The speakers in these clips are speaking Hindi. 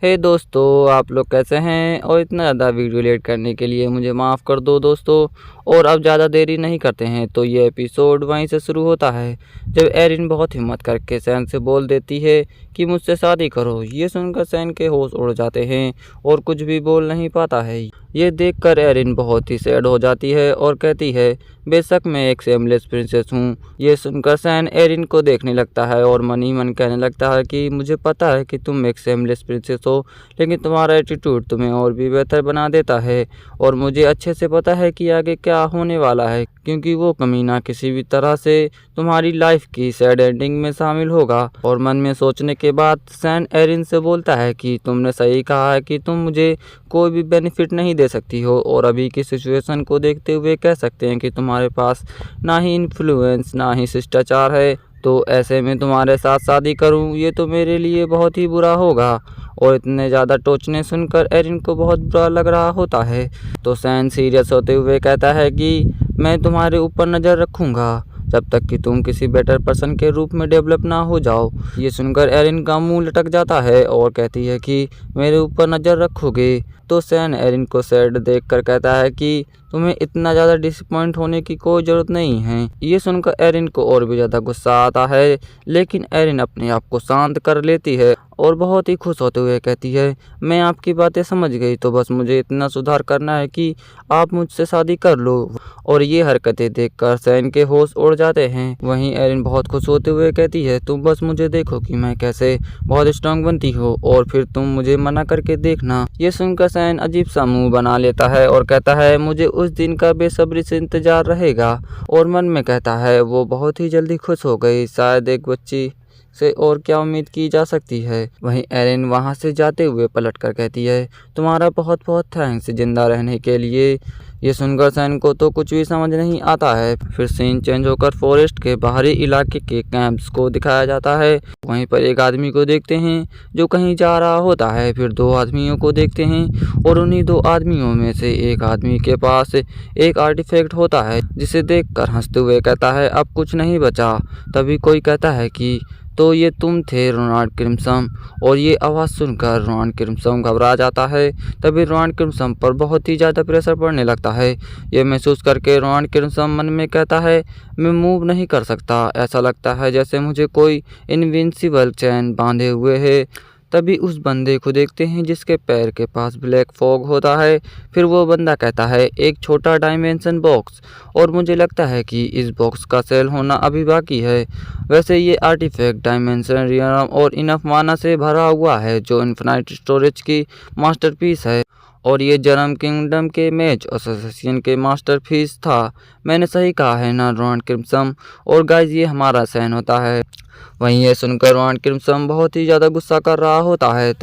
हे दोस्तों, आप लोग कैसे हैं? और इतना ज़्यादा वीडियो लेट करने के लिए मुझे माफ़ कर दो दोस्तों। और अब ज़्यादा देरी नहीं करते हैं तो ये एपिसोड वहीं से शुरू होता है जब एरिन बहुत हिम्मत करके सैन से बोल देती है कि मुझसे शादी करो। ये सुनकर सैन के होश उड़ जाते हैं और कुछ भी बोल नहीं पाता है। ये देखकर एरिन बहुत ही सैड हो जाती है और कहती है, बेशक मैं एक सेमलेस प्रिंसेस हूँ। ये सुनकर सैन एरिन को देखने लगता है और मन ही मन कहने लगता है कि मुझे पता है कि तुम एक सेमलेस प्रिंसेस हो, लेकिन तुम्हारा एटीट्यूड तुम्हें और भी बेहतर बना देता है। और मुझे अच्छे से पता है कि आगे क्या होने वाला है, क्योंकि वो कमीना किसी भी तरह से तुम्हारी लाइफ की सैड एंडिंग में शामिल होगा। और मन में सोचने के बाद सैन एरिन से बोलता है कि तुमने सही कहा है कि तुम मुझे कोई भी बेनिफिट नहीं दे सकती हो, और अभी की सिचुएशन को देखते हुए कह सकते हैं कि तुम्हारे पास ना ही इन्फ्लुएंस ना ही शिष्टाचार है। तो ऐसे में तुम्हारे साथ शादी करूं ये तो मेरे लिए बहुत ही बुरा होगा। और इतने ज़्यादा टोचने सुनकर एरिन को बहुत बुरा लग रहा होता है। तो सैन सीरियस होते हुए कहता है कि मैं तुम्हारे ऊपर नज़र रखूँगा जब तक कि तुम किसी बेटर पर्सन के रूप में डेवलप ना हो जाओ। ये सुनकर एरिन का मुंह लटक जाता है और कहती है कि मेरे ऊपर नज़र रखोगे। तो सैन एरिन को सैड देखकर कहता है कि तुम्हें इतना ज़्यादा डिसअपॉइंट होने की कोई ज़रूरत नहीं है। ये सुनकर एरिन को और भी ज़्यादा गुस्सा आता है, लेकिन एरिन अपने आप को शांत कर लेती है और बहुत ही खुश होते हुए कहती है, मैं आपकी बातें समझ गई, तो बस मुझे इतना सुधार करना है कि आप मुझसे शादी कर लो। और ये हरकतें देखकर सैन के होश उड़ जाते हैं। वहीं एरिन बहुत खुश होते हुए कहती है, तुम बस मुझे देखो कि मैं कैसे बहुत स्ट्रांग बनती हूँ, और फिर तुम मुझे मना करके देखना। ये सुनकर सैन अजीब सा मुंह बना लेता है और कहता है, मुझे उस दिन का बेसब्री से इंतजार रहेगा। और मन में कहता है, वो बहुत ही जल्दी खुश हो गई, शायद एक बच्ची से और क्या उम्मीद की जा सकती है। वहीं एरिन वहां से जाते हुए पलट कर कहती है, तुम्हारा बहुत बहुत थैंक्स जिंदा रहने के लिए। ये सुनकर सैन को तो कुछ भी समझ नहीं आता है। फिर सीन चेंज होकर फॉरेस्ट के बाहरी इलाके के कैंप्स को दिखाया जाता है। वहीं पर एक आदमी को देखते हैं जो कहीं जा रहा होता है। फिर दो आदमियों को देखते हैं और उन्हीं दो आदमियों में से एक आदमी के पास एक आर्टिफैक्ट होता है, जिसे देखकर हंसते हुए कहता है, अब कुछ नहीं बचा। तभी कोई कहता है कि तो ये तुम थे रोनाल्ड क्रिम्सन। और ये आवाज़ सुनकर रोनाल्ड क्रिम्सन घबरा जाता है। तभी रोनाल्ड क्रिम्सन पर बहुत ही ज़्यादा प्रेशर पड़ने लगता है। ये महसूस करके रोनाल्ड क्रिम्सन मन में कहता है, मैं मूव नहीं कर सकता, ऐसा लगता है जैसे मुझे कोई इनविंसिबल चैन बांधे हुए है। तभी उस बंदे को देखते हैं जिसके पैर के पास ब्लैक फॉग होता है। फिर वो बंदा कहता है, एक छोटा डायमेंशन बॉक्स, और मुझे लगता है कि इस बॉक्स का सेल होना अभी बाकी है। वैसे ये आर्टिफैक्ट डायमेंशन रियलम और इनफ माना से भरा हुआ है, जो इन्फिनाइट स्टोरेज की मास्टरपीस है। और ये जरम किंगडम के मैच एसोसिएशन के मास्टरपीस था। मैंने सही कहा है ना रोनाल्ड क्रिम्सन? और गाइज ये हमारा सैन होता है। वहीं यह सुनकर रोनाल्ड क्रिम्सन बहुत ही ज़्यादा गुस्सा कर रहा होता है।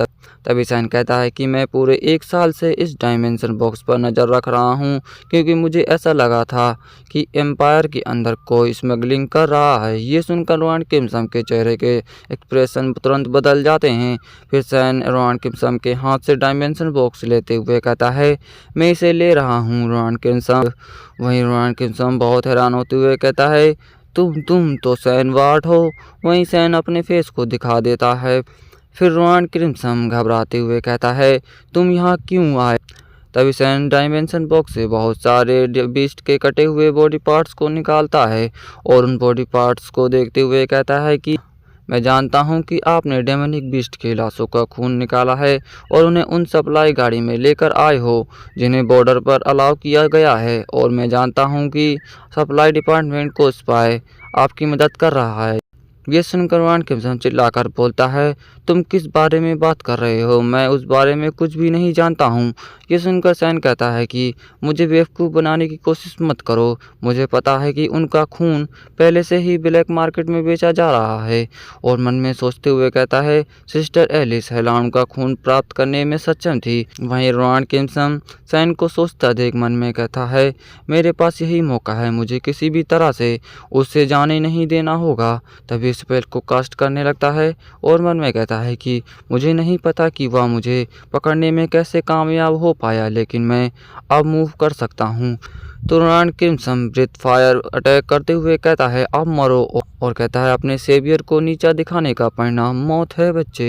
तभी सैन कहता है कि मैं पूरे 1 साल से इस डायमेंशन बॉक्स पर नज़र रख रहा हूँ, क्योंकि मुझे ऐसा लगा था कि एम्पायर के अंदर कोई स्मगलिंग कर रहा है। ये सुनकर रोनाल्ड क्रिम्सन के चेहरे के एक्सप्रेशन तुरंत बदल जाते हैं। फिर सैन रोनाल्ड क्रिम्सन के हाथ से डायमेंशन बॉक्स लेते हुए कहता है, मैं इसे ले रहा हूँ रोनाल्ड क्रिम्सन। वहीं रोनाल्ड क्रिम्सन बहुत हैरान होते हुए कहता है, तुम तो सैन वार्ड हो। वहीं सैन अपने फेस को दिखा देता है। फिर रोनाल्ड क्रिम्सन घबराते हुए कहता है, तुम यहाँ क्यों आए? तभी सैन डायमेंशन बॉक्स से बहुत सारे बीस्ट के कटे हुए बॉडी पार्ट्स को निकालता है और उन बॉडी पार्ट्स को देखते हुए कहता है कि मैं जानता हूं कि आपने डेमोनिक बीस्ट के लाशों का खून निकाला है और उन्हें उन सप्लाई गाड़ी में लेकर आए हो जिन्हें बॉर्डर पर अलाउ किया गया है। और मैं जानता हूं कि सप्लाई डिपार्टमेंट को स्पाई आपकी मदद कर रहा है। ये सुनकर रोनाल्ड क्रिम्सन चिल्लाकर बोलता है, तुम किस बारे में बात कर रहे हो? मैं उस बारे में कुछ भी नहीं जानता हूँ। ये सुनकर सैन कहता है कि मुझे बेवकूफ़ बनाने की कोशिश मत करो। मुझे पता है कि उनका खून पहले से ही ब्लैक मार्केट में बेचा जा रहा है। और मन में सोचते हुए कहता है, सिस्टर एलिस हेलान का खून प्राप्त करने में सक्षम थी। वहीं रोनाल्ड क्रिम्सन सैन को सोचता देख मन में कहता है, मेरे पास यही मौका है, मुझे किसी भी तरह से उससे जाने नहीं देना होगा। तभी स्पेल को कास्ट करने लगता है और मन में कहता है कि मुझे नहीं पता कि वह मुझे पकड़ने में कैसे कामयाब हो पाया, लेकिन मैं अब मूव कर सकता हूँ। तो Ronald Crimson breath fire attack करते हुए कहता है आप मरो, और कहता है अपने सेवियर को नीचा दिखाने का परिणाम मौत है बच्चे।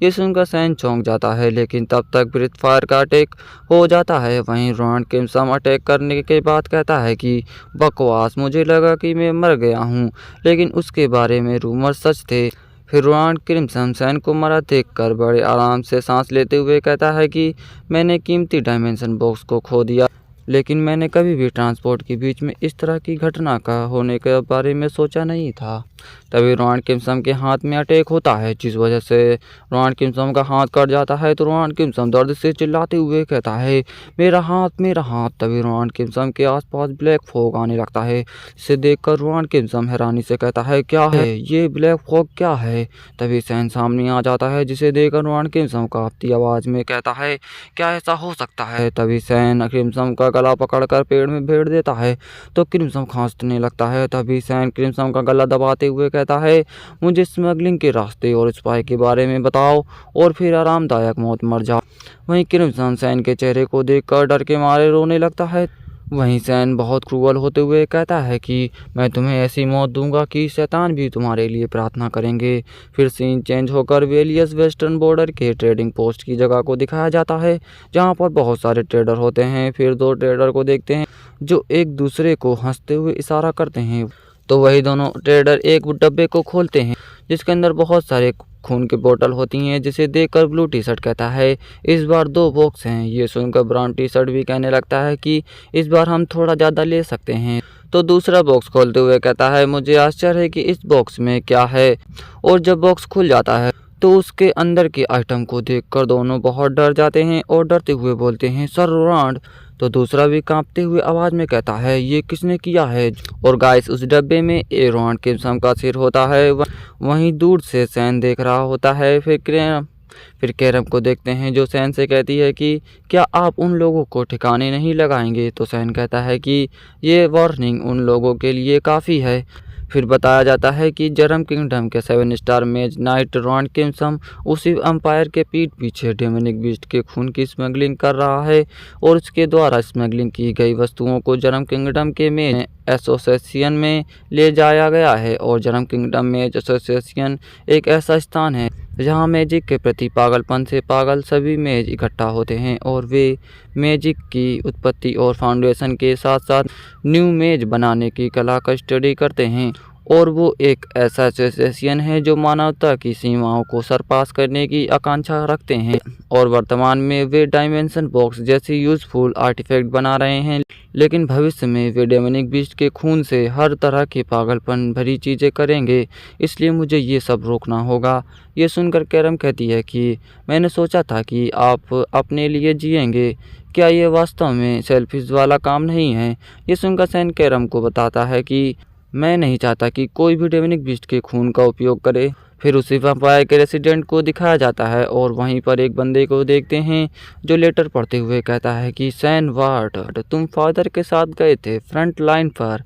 ये सुनकर सैन चौंक जाता है, लेकिन तब तक ब्रीथ फायर का अटैक हो जाता है। वहीं रोनाल्ड क्रिम्सन अटैक करने के बाद कहता है कि बकवास, मुझे लगा कि मैं मर गया हूँ, लेकिन उसके बारे में रूमर सच थे। फिर रोनाल्ड क्रिम्सन सैन को मरा देखकर बड़े आराम से सांस लेते हुए कहता है कि मैंने कीमती डायमेंशन बॉक्स को खो दिया, लेकिन मैंने कभी भी ट्रांसपोर्ट के बीच में इस तरह की घटना का होने के बारे में सोचा नहीं था। तभी रोनाल्ड क्रिम्सन के हाथ में अटैक होता है, जिस वजह से रोनाल्ड क्रिम्सन का हाथ कट जाता है। तो रोनाल्ड क्रिम्सन दर्द से चिल्लाते हुए कहता है मेरा हाथ, मेरा हाथ। तभी रोनाल्ड क्रिम्सन के आसपास ब्लैक फॉग आने लगता है, जिसे देखकर रोनाल्ड क्रिम्सन हैरानी से कहता है क्या है ये ब्लैक फॉग, क्या है। तभी सैन सामने आ जाता है, जिसे देखकर रोनाल्ड क्रिम्सन कांपती आवाज़ में कहता है क्या ऐसा हो सकता है। तभी सैन क्रिम्सन का गला पकड़कर पेड़ में भेड़ देता है, तो क्रिम्सन खांसने लगता है। तभी सैन क्रिम्सन का गला दबाते हुए कहता है मुझे स्मगलिंग के रास्ते और स्पाई के बारे में बताओ, और फिर आरामदायक मौत मर जाओ। वहीं क्रिम्सन सैन के चेहरे को देखकर डर के मारे रोने लगता है। वहीं सैन बहुत क्रूअल होते हुए कहता है कि मैं तुम्हें ऐसी मौत दूंगा कि शैतान भी तुम्हारे लिए प्रार्थना करेंगे। फिर सीन चेंज होकर वेलियस वेस्टर्न बॉर्डर के ट्रेडिंग पोस्ट की जगह को दिखाया जाता है, जहां पर बहुत सारे ट्रेडर होते हैं। फिर दो ट्रेडर को देखते हैं जो एक दूसरे को हंसते हुए इशारा करते हैं। तो वही दोनों ट्रेडर एक डब्बे को खोलते हैं, जिसके अंदर बहुत सारे खून की बोतल होती हैं, जिसे देखकर ब्लू टी शर्ट कहता है इस बार 2 बॉक्स हैं। ये सुनकर ब्राउन टी शर्ट भी कहने लगता है कि इस बार हम थोड़ा ज़्यादा ले सकते हैं। तो दूसरा बॉक्स खोलते हुए कहता है मुझे आश्चर्य है कि इस बॉक्स में क्या है। और जब बॉक्स खुल जाता है तो उसके अंदर के आइटम को देखकर दोनों बहुत डर जाते हैं और डरते हुए बोलते हैं सर रोनाल्ड। तो दूसरा भी कांपते हुए आवाज़ में कहता है ये किसने किया है। और गाइस उस डब्बे में रोनाल्ड क्रिम्सन का सिर होता है। वहीं दूर से सैन देख रहा होता है। फिर कैरम को देखते हैं, जो सैन से कहती है कि क्या आप उन लोगों को ठिकाने नहीं लगाएंगे। तो सैन कहता है कि ये वार्निंग उन लोगों के लिए काफ़ी है। फिर बताया जाता है कि जरम किंगडम के 7 star match knight Ronald Crimson उसी अंपायर के पीठ पीछे डोमिनिक बीस्ट के खून की स्मगलिंग कर रहा है, और उसके द्वारा स्मगलिंग की गई वस्तुओं को जरम किंगडम के मैच एसोसिएशन में ले जाया गया है। और जरम किंगडम मैच एसोसिएशन एक ऐसा स्थान है जहां मैजिक के प्रति पागलपन से पागल सभी मैच इकट्ठा होते हैं, और वे मैजिक की उत्पत्ति और फाउंडेशन के साथ साथ न्यू मैच बनाने की कला का स्टडी करते हैं। और वो एक ऐसा एसोसिएशन है जो मानवता की सीमाओं को सरपास करने की आकांक्षा रखते हैं, और वर्तमान में वे डायमेंशन बॉक्स जैसी यूजफुल आर्टिफैक्ट बना रहे हैं, लेकिन भविष्य में वे डोमिनिक बीस्ट के खून से हर तरह के पागलपन भरी चीज़ें करेंगे, इसलिए मुझे ये सब रोकना होगा। ये सुनकर कैरम कहती है कि मैंने सोचा था कि आप अपने लिए जिएंगे, क्या ये वास्तव में सेल्फिश वाला काम नहीं है। ये सुनकर सैन कैरम को बताता है कि मैं नहीं चाहता कि कोई भी डोमिनिक बीस्ट के खून का उपयोग करे। फिर उसी वैम्पायर के रेसिडेंट को दिखाया जाता है, और वहीं पर एक बंदे को देखते हैं जो लेटर पढ़ते हुए कहता है कि सैन वाट तुम फादर के साथ गए थे फ्रंट लाइन पर।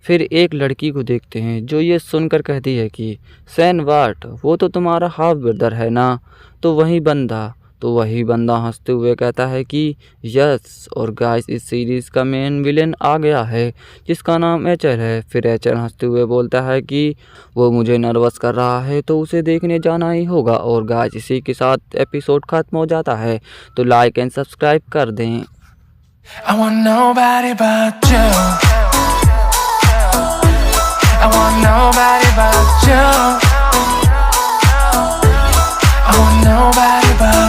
फिर एक लड़की को देखते हैं जो ये सुनकर कहती है कि सैन वाट वो तो तुम्हारा हाफ ब्रदर है ना। तो वही बंदा हंसते हुए कहता है कि यस। और गाइस इस सीरीज़ का मेन विलेन आ गया है, जिसका नाम एचएल है। फिर एचएल हंसते हुए बोलता है कि वो मुझे नर्वस कर रहा है, तो उसे देखने जाना ही होगा। और गाइस इसी के साथ एपिसोड खत्म हो जाता है, तो लाइक एंड सब्सक्राइब कर दें। I want nobody but you. I want nobody but you. I want nobody but